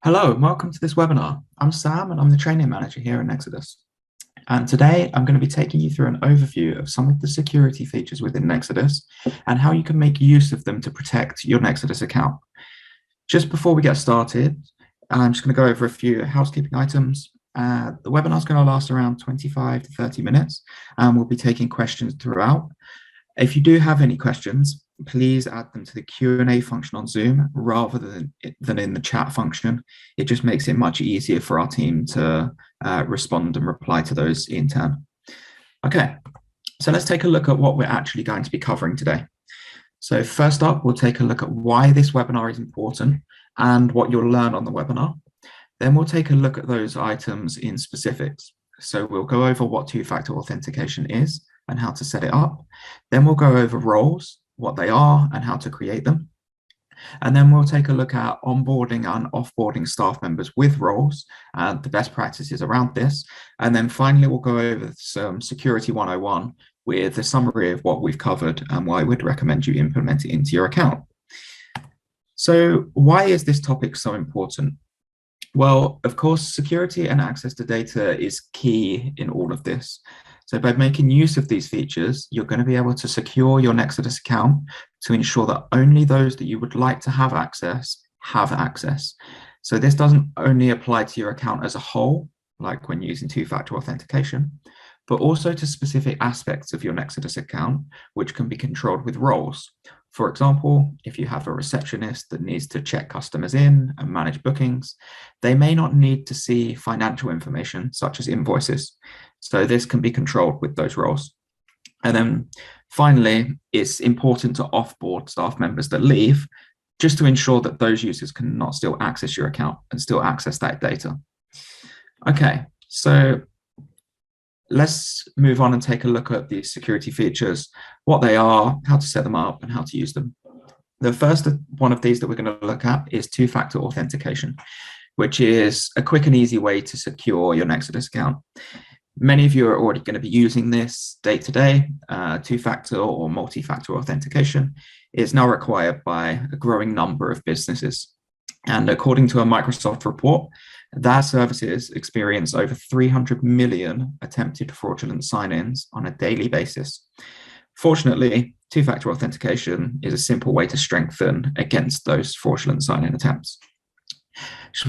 Hello and welcome to this webinar. I'm Sam and I'm the training manager here at Nexudus. And today I'm going to be taking you through an overview of some of the security features within Nexudus and how you can make use of them to protect your Nexudus account. Just before we get started, I'm just going to go over a few housekeeping items. The webinar is going to last around 25 to 30 minutes and we'll be taking questions throughout. If you do have any questions, please add them to the Q&A function on Zoom rather than in the chat function. It just makes it much easier for our team to respond and reply to those in turn. Okay, so let's take a look at what we're actually going to be covering today. So first up, we'll take a look at why this webinar is important and what you'll learn on the webinar. Then we'll take a look at those items in specifics. So we'll go over what two-factor authentication is and how to set it up. Then we'll go over roles, what they are and how to create them. And then we'll take a look at onboarding and offboarding staff members with roles and the best practices around this. And then finally, we'll go over some Security 101 with a summary of what we've covered and why I would recommend you implement it into your account. So why is this topic so important? Well, of course, security and access to data is key in all of this. So by making use of these features, you're going to be able to secure your Nexudus account to ensure that only those that you would like to have access. So this doesn't only apply to your account as a whole, like when using two-factor authentication, but also to specific aspects of your Nexudus account, which can be controlled with roles. For example, if you have a receptionist that needs to check customers in and manage bookings, they may not need to see financial information such as invoices. So this can be controlled with those roles. And then finally, it's important to offboard staff members that leave just to ensure that those users cannot still access your account and still access that data. Okay, so let's move on and take a look at these security features, what they are, how to set them up, and how to use them. The first one of these that we're going to look at is two-factor authentication, which is a quick and easy way to secure your Nexudus account. Many of you are already going to be using this day to day. Two-factor or multi-factor authentication is now required by a growing number of businesses. And according to a Microsoft report, their services experience over 300 million attempted fraudulent sign-ins on a daily basis. Fortunately, two-factor authentication is a simple way to strengthen against those fraudulent sign-in attempts.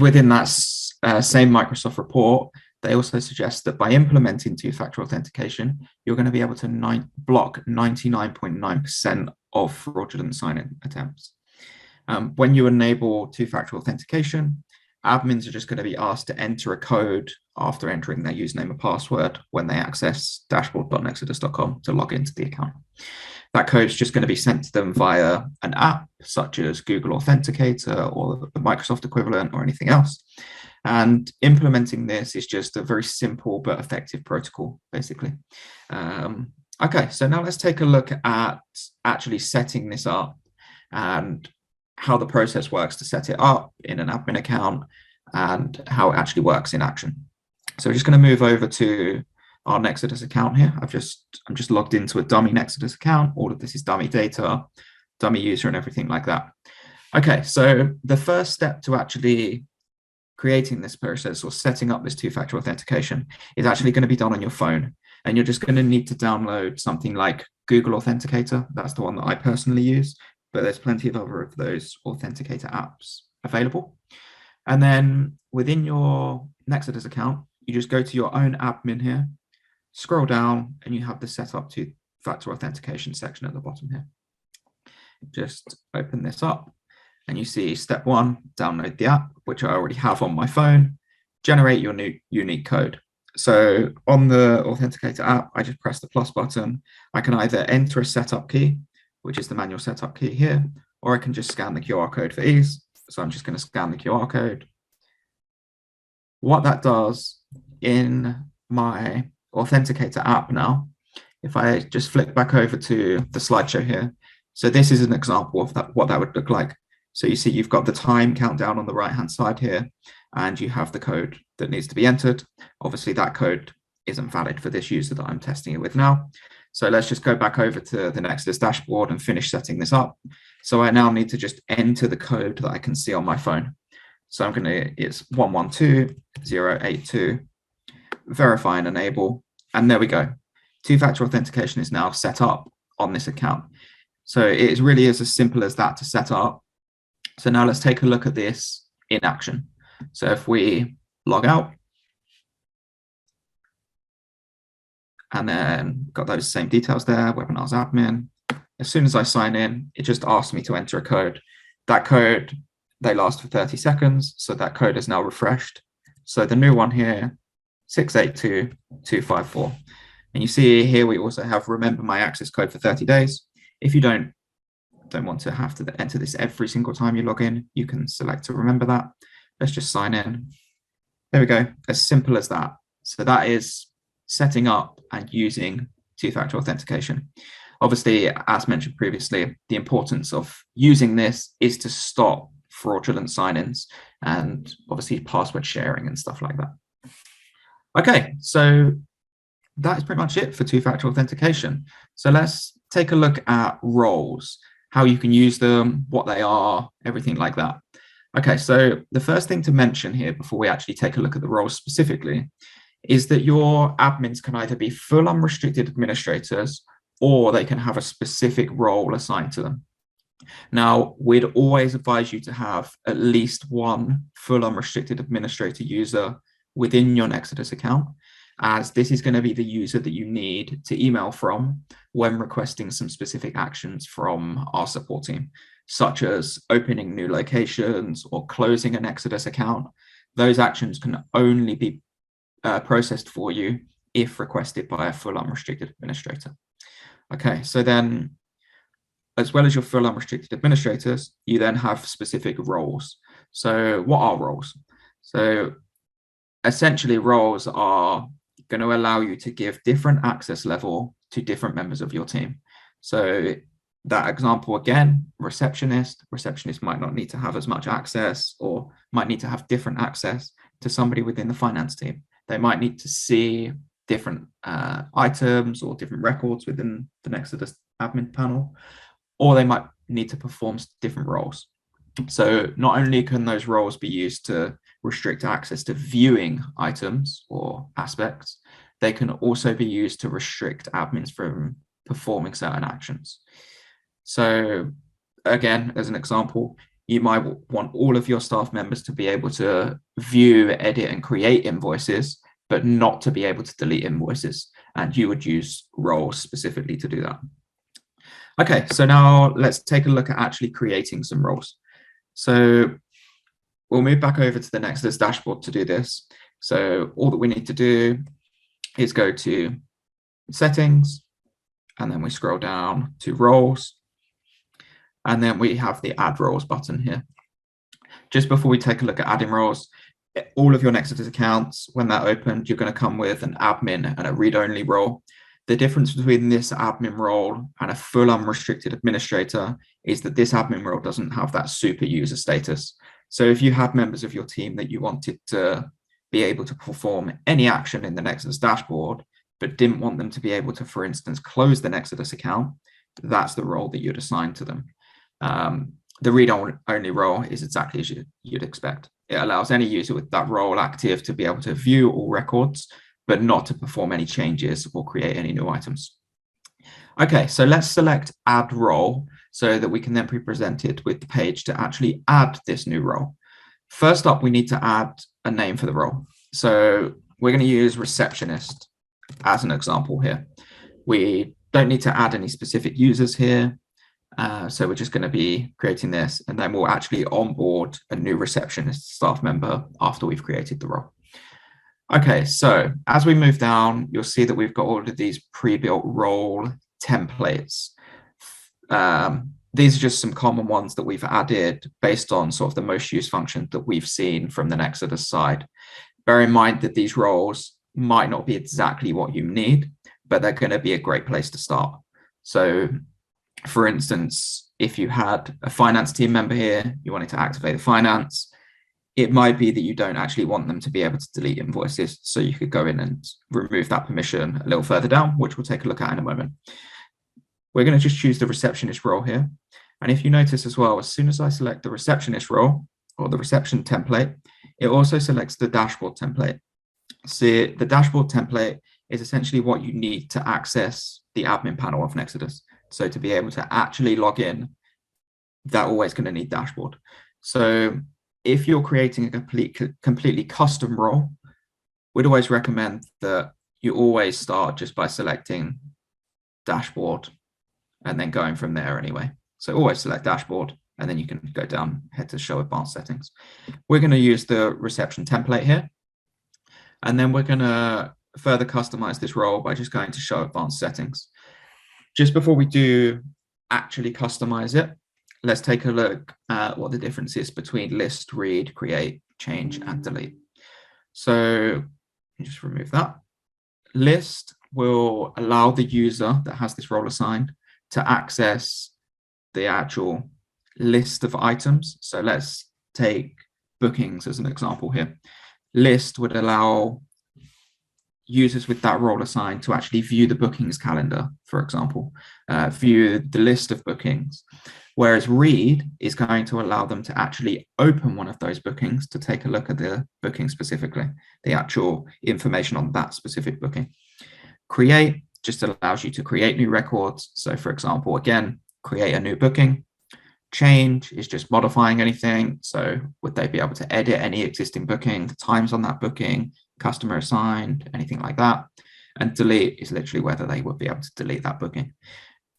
Within that same Microsoft report, they also suggest that by implementing two-factor authentication, you're going to be able to block 99.9% of fraudulent sign-in attempts. When you enable two-factor authentication, admins are just going to be asked to enter a code after entering their username and password when they access dashboard.nexudus.com to log into the account. That code is just going to be sent to them via an app such as Google Authenticator or the Microsoft equivalent or anything else. And implementing this is just a very simple but effective protocol, basically. Okay, so now let's take a look at actually setting this up and how the process works to set it up in an admin account and how it actually works in action. So we're just going to move over to our Nexudus account here. I'm just logged into a dummy Nexudus account. All of this is dummy data, dummy user, and everything like that. Okay, so the first step to actually creating this process or setting up this two-factor authentication is actually going to be done on your phone. And you're just going to need to download something like Google Authenticator. That's the one that I personally use, but there's plenty of other of those authenticator apps available. And then within your Nexudus account, you just go to your own admin here, scroll down, and you have the setup two-factor authentication section at the bottom here. Just open this up, and you see step 1, download the app, which I already have on my phone, generate your new unique code. So on the Authenticator app, I just press the plus button. I can either enter a setup key, which is the manual setup key here, or I can just scan the QR code for ease. So I'm just going to scan the QR code. What that does in my Authenticator app now, if I just flick back over to the slideshow here, so this is an example of what that would look like. So you see you've got the time countdown on the right-hand side here, and you have the code that needs to be entered. Obviously, that code isn't valid for this user that I'm testing it with now. So let's just go back over to the Nexudus dashboard and finish setting this up. So I now need to just enter the code that I can see on my phone. So it's 112.0.82, verify and enable, and there we go. Two-factor authentication is now set up on this account. So it really is as simple as that to set up. So now let's take a look at this in action. So if we log out, and then got those same details there, webinars admin. As soon as I sign in, it just asks me to enter a code. That code, they last for 30 seconds. So that code is now refreshed. So the new one here, 682254. And you see here, we also have remember my access code for 30 days. If you don't want to have to enter this every single time you log in, you can select to remember that. Let's just sign in. There we go, as simple as that. So that is setting up and using two-factor authentication. Obviously, as mentioned previously, the importance of using this is to stop fraudulent sign-ins and obviously password sharing and stuff like that. Okay, so that is pretty much it for two-factor authentication. So let's take a look at roles, how you can use them, what they are, everything like that. Okay, so the first thing to mention here before we actually take a look at the roles specifically is that your admins can either be full unrestricted administrators or they can have a specific role assigned to them. Now, we'd always advise you to have at least one full unrestricted administrator user within your Nexudus account, as this is going to be the user that you need to email from when requesting some specific actions from our support team, such as opening new locations or closing a Nexudus account. Those actions can only be processed for you if requested by a full unrestricted administrator. Okay, so then as well as your full unrestricted administrators, you then have specific roles. So what are roles? So essentially roles are going to allow you to give different access level to different members of your team. So that example again, receptionist might not need to have as much access or might need to have different access to somebody within the finance team. They might need to see different items or different records within the Nexudus admin panel, or they might need to perform different roles. So not only can those roles be used to restrict access to viewing items or aspects, they can also be used to restrict admins from performing certain actions. So again, as an example, you might want all of your staff members to be able to view, edit, and create invoices, but not to be able to delete invoices. And you would use roles specifically to do that. Okay, so now let's take a look at actually creating some roles. So we'll move back over to the Nexudus dashboard to do this. So all that we need to do is go to settings, and then we scroll down to roles. And then we have the add roles button here. Just before we take a look at adding roles, all of your Nexudus accounts, when that opened, you're going to come with an admin and a read-only role. The difference between this admin role and a full unrestricted administrator is that this admin role doesn't have that super user status. So if you have members of your team that you wanted to be able to perform any action in the Nexudus dashboard, but didn't want them to be able to, for instance, close the Nexudus account, that's the role that you'd assign to them. The read-only role is exactly as you'd expect. It allows any user with that role active to be able to view all records, but not to perform any changes or create any new items. Okay, so let's select add role so that we can then be presented with the page to actually add this new role. First up, we need to add a name for the role. So we're going to use receptionist as an example here. We don't need to add any specific users here. So we're just going to be creating this, and then we'll actually onboard a new receptionist staff member after we've created the role. Okay, so as we move down, you'll see that we've got all of these pre-built role templates. These are just some common ones that we've added based on sort of the most used functions that we've seen from the Nexudus side. Bear in mind that these roles might not be exactly what you need, but they're going to be a great place to start. So for instance, if you had a finance team member here, you wanted to activate the finance, it might be that you don't actually want them to be able to delete invoices. So you could go in and remove that permission a little further down, which we'll take a look at in a moment. We're going to just choose the receptionist role here. And if you notice as well, as soon as I select the receptionist role, or the reception template, it also selects the dashboard template. So the dashboard template is essentially what you need to access the admin panel of Nexudus. So to be able to actually log in, they're always going to need dashboard. So if you're creating a completely custom role, we'd always recommend that you always start just by selecting dashboard and then going from there anyway. So always select dashboard, and then you can go down, head to show advanced settings. We're going to use the reception template here. And then we're going to further customize this role by just going to show advanced settings. Just before we do actually customize it, let's take a look at what the difference is between list, read, create, change, and delete. So just remove that. List will allow the user that has this role assigned to access the actual list of items. So let's take bookings as an example here. List would allow users with that role assigned to actually view the bookings calendar, for example, view the list of bookings. Whereas read is going to allow them to actually open one of those bookings to take a look at the booking specifically, the actual information on that specific booking. Create just allows you to create new records. So for example, again, create a new booking. Change is just modifying anything. So would they be able to edit any existing booking, the times on that booking, customer assigned, anything like that? And delete is literally whether they would be able to delete that booking.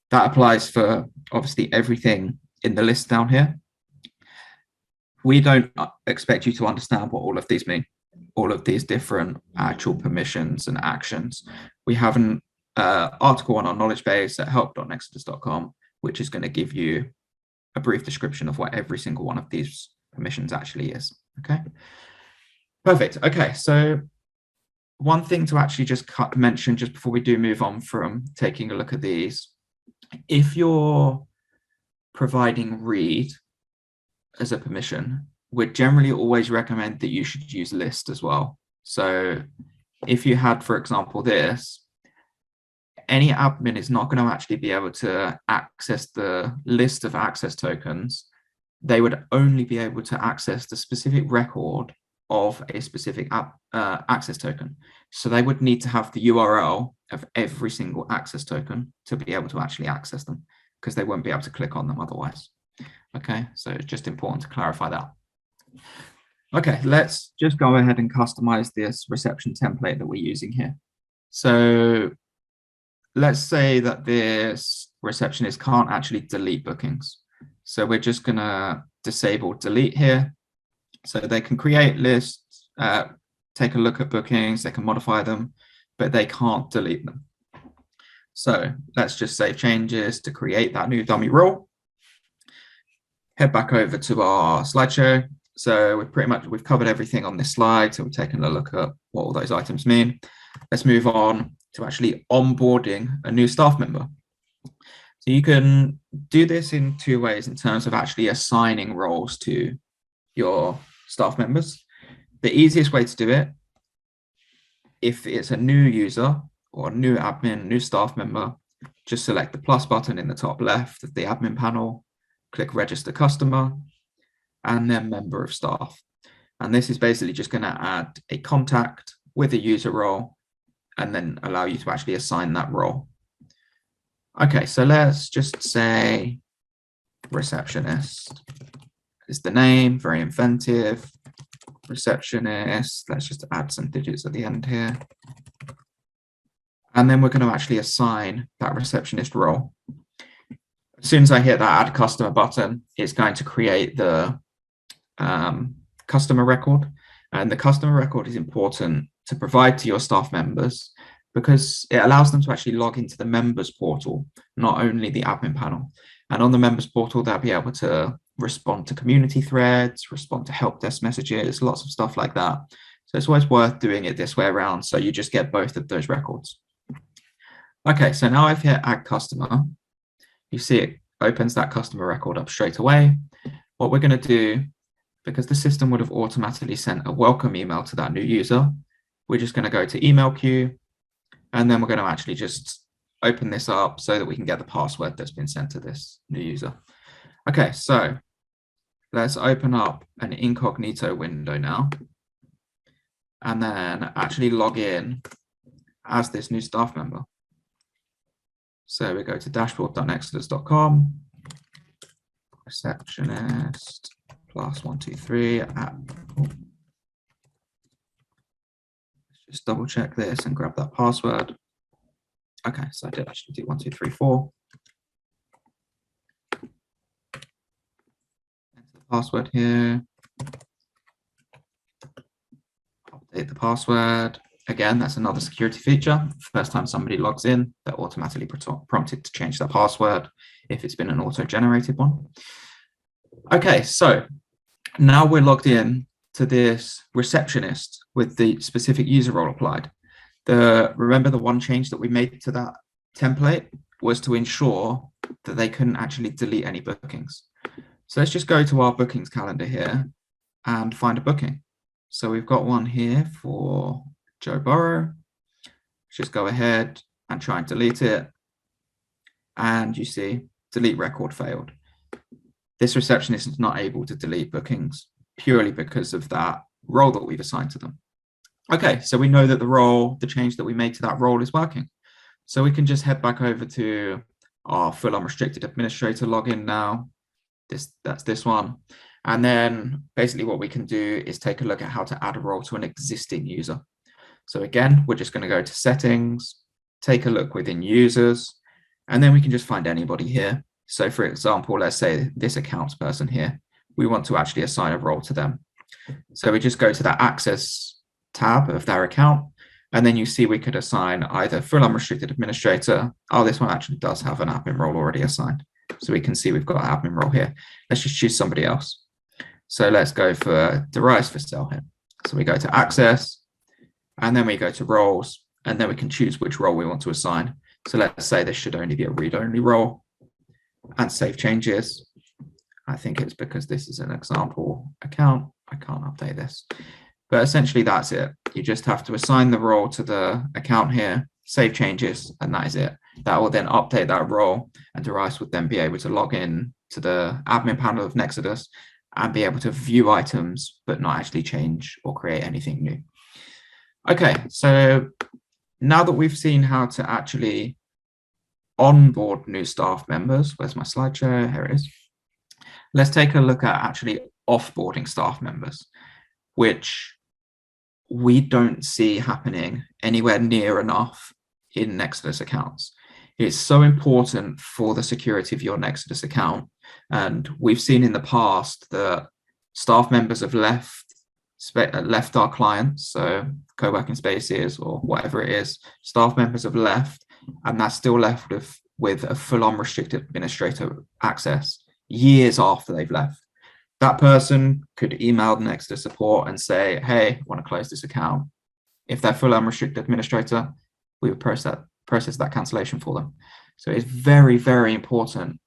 That applies for obviously everything in the list down here. We don't expect you to understand what all of these mean, all of these different actual permissions and actions. We have an article on our knowledge base at help.nexudus.com, which is going to give you a brief description of what every single one of these permissions actually is. Okay, perfect. Okay, so one thing to actually just mention just before we do move on from taking a look at these, if you're providing read as a permission, we'd generally always recommend that you should use list as well. So if you had, for example, this, any admin is not going to actually be able to access the list of access tokens. They would only be able to access the specific record of a specific access token. So they would need to have the URL of every single access token to be able to actually access them, because they won't be able to click on them otherwise. Okay, so it's just important to clarify that. Okay, let's just go ahead and customize this reception template that we're using here. So let's say that this receptionist can't actually delete bookings. So we're just going to disable delete here. So they can create lists, take a look at bookings, they can modify them, but they can't delete them. So let's just save changes to create that new dummy role. Head back over to our slideshow. So we've covered everything on this slide. So we've taken a look at what all those items mean. Let's move on to actually onboarding a new staff member. So you can do this in two ways in terms of actually assigning roles to your staff members. The easiest way to do it, if it's a new user or a new admin, new staff member, just select the plus button in the top left of the admin panel, click register customer, and then member of staff. And this is basically just going to add a contact with a user role and then allow you to actually assign that role. Okay, so let's just say receptionist is the name, very inventive. Receptionist, let's just add some digits at the end here. And then we're going to actually assign that receptionist role. As soon as I hit that add customer button, it's going to create the customer record. And the customer record is important to provide to your staff members because it allows them to actually log into the members portal, not only the admin panel. And on the members portal, they'll be able to respond to community threads, respond to help desk messages, lots of stuff like that. So it's always worth doing it this way around. So you just get both of those records. Okay, so now I've hit add customer. You see it opens that customer record up straight away. What we're going to do, because the system would have automatically sent a welcome email to that new user, we're just going to go to email queue, and then we're going to actually just open this up so that we can get the password that's been sent to this new user. Okay, so let's open up an incognito window now, and then actually log in as this new staff member. So we go to dashboard.nexudus.com, receptionist +123 at, let's just double check this and grab that password. Okay, so I did actually do 1234. Enter the password here. Update the password. Again, that's another security feature. First time somebody logs in, they're automatically prompted to change their password if it's been an auto-generated one. Okay, so now we're logged in to this receptionist with the specific user role applied. Remember the one change that we made to that template was to ensure that they couldn't actually delete any bookings. So let's just go to our bookings calendar here and find a booking. So we've got one here for Joe Burrow. Just go ahead and try and delete it. And you see, delete record failed. This receptionist is not able to delete bookings purely because of that role that we've assigned to them. Okay, so we know that the change that we made to that role is working. So we can just head back over to our full unrestricted administrator login now. That's this one. And then basically what we can do is take a look at how to add a role to an existing user. So again, we're just going to go to settings, take a look within users, and then we can just find anybody here. So for example, let's say this accounts person here, we want to actually assign a role to them. So we just go to that access tab of their account, and then you see we could assign either full unrestricted administrator. Oh, this one actually does have an admin role already assigned. So we can see we've got an admin role here. Let's just choose somebody else. So let's go for Darius for sale here. So we go to access, and then we go to roles, and then we can choose which role we want to assign. So let's say this should only be a read-only role, and save changes. I think it's because this is an example account. I can't update this. But essentially that's it. You just have to assign the role to the account here, save changes, and that is it. That will then update that role, and Darius would then be able to log in to the admin panel of Nexudus and be able to view items, but not actually change or create anything new. Okay, so now that we've seen how to actually onboard new staff members, where's my slideshow? Here it is. Let's take a look at actually offboarding staff members, which we don't see happening anywhere near enough in Nexudus accounts. It's so important for the security of your Nexudus account. And we've seen in the past that staff members have left our clients, so co-working spaces or whatever it is, staff members have left, and that's still left with a full unrestricted administrator access years after they've left. That person could email the Nexudus support and say, hey, I want to close this account. If they're full unrestricted administrator, we would process that cancellation for them. So it's very, very important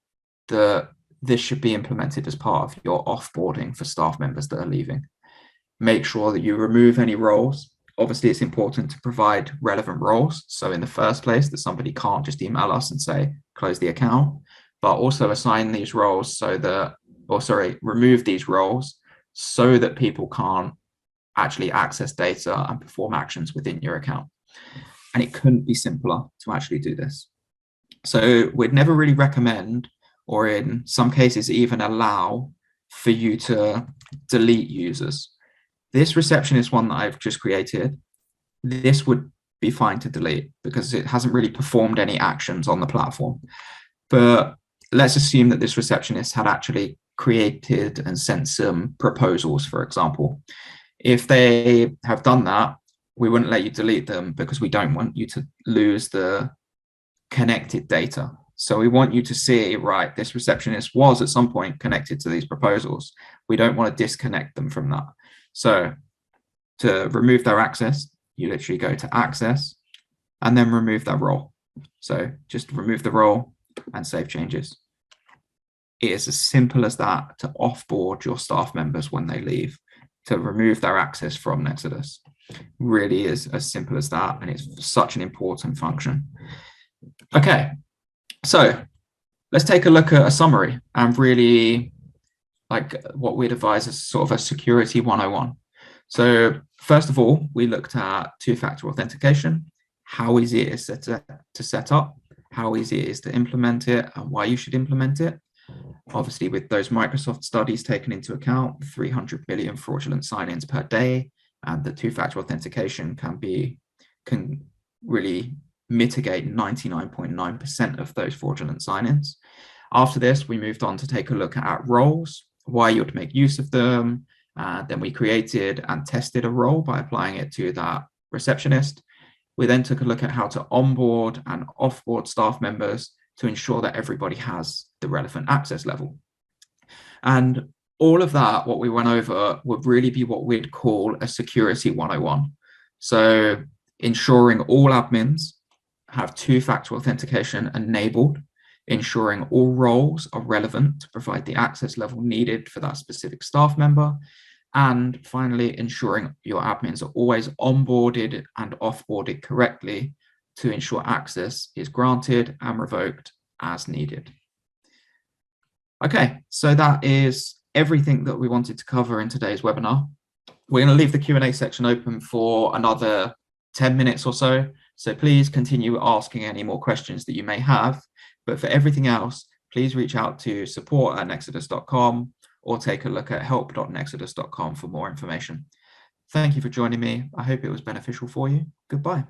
that this should be implemented as part of your offboarding for staff members that are leaving. Make sure that you remove any roles. Obviously, it's important to provide relevant roles. So in the first place, that somebody can't just email us and say, close the account, but also assign these roles so that, remove these roles so that people can't actually access data and perform actions within your account. And it couldn't be simpler to actually do this. So we'd never really recommend, or in some cases even allow, for you to delete users. This receptionist one that I've just created, this would be fine to delete because it hasn't really performed any actions on the platform. But let's assume that this receptionist had actually created and sent some proposals, for example. If they have done that, we wouldn't let you delete them because we don't want you to lose the connected data. So we want you to see, right, this receptionist was at some point connected to these proposals. We don't want to disconnect them from that. So to remove their access, you literally go to access and then remove that role. So just remove the role and save changes. It is as simple as that to offboard your staff members when they leave, to remove their access from Nexudus. Really is as simple as that, and it's such an important function. Okay, so let's take a look at a summary and really like what we'd advise is sort of a security 101. So first of all, we looked at two-factor authentication, how easy it is to set up, how easy it is to implement it, and why you should implement it. Obviously, with those Microsoft studies taken into account, 300 million fraudulent sign-ins per day, and the two-factor authentication can really mitigate 99.9% of those fraudulent sign-ins. After this, we moved on to take a look at roles, why you'd make use of them. Then we created and tested a role by applying it to that receptionist. We then took a look at how to onboard and offboard staff members to ensure that everybody has the relevant access level. And all of that, what we went over, would really be what we'd call a security 101. So ensuring all admins have two-factor authentication enabled, ensuring all roles are relevant to provide the access level needed for that specific staff member, and finally, ensuring your admins are always onboarded and offboarded correctly to ensure access is granted and revoked as needed. Okay, so that is everything that we wanted to cover in today's webinar. We're going to leave the Q&A section open for another 10 minutes or so. So please continue asking any more questions that you may have. But for everything else, please reach out to support@nexudus.com or take a look at help.nexudus.com for more information. Thank you for joining me. I hope it was beneficial for you. Goodbye.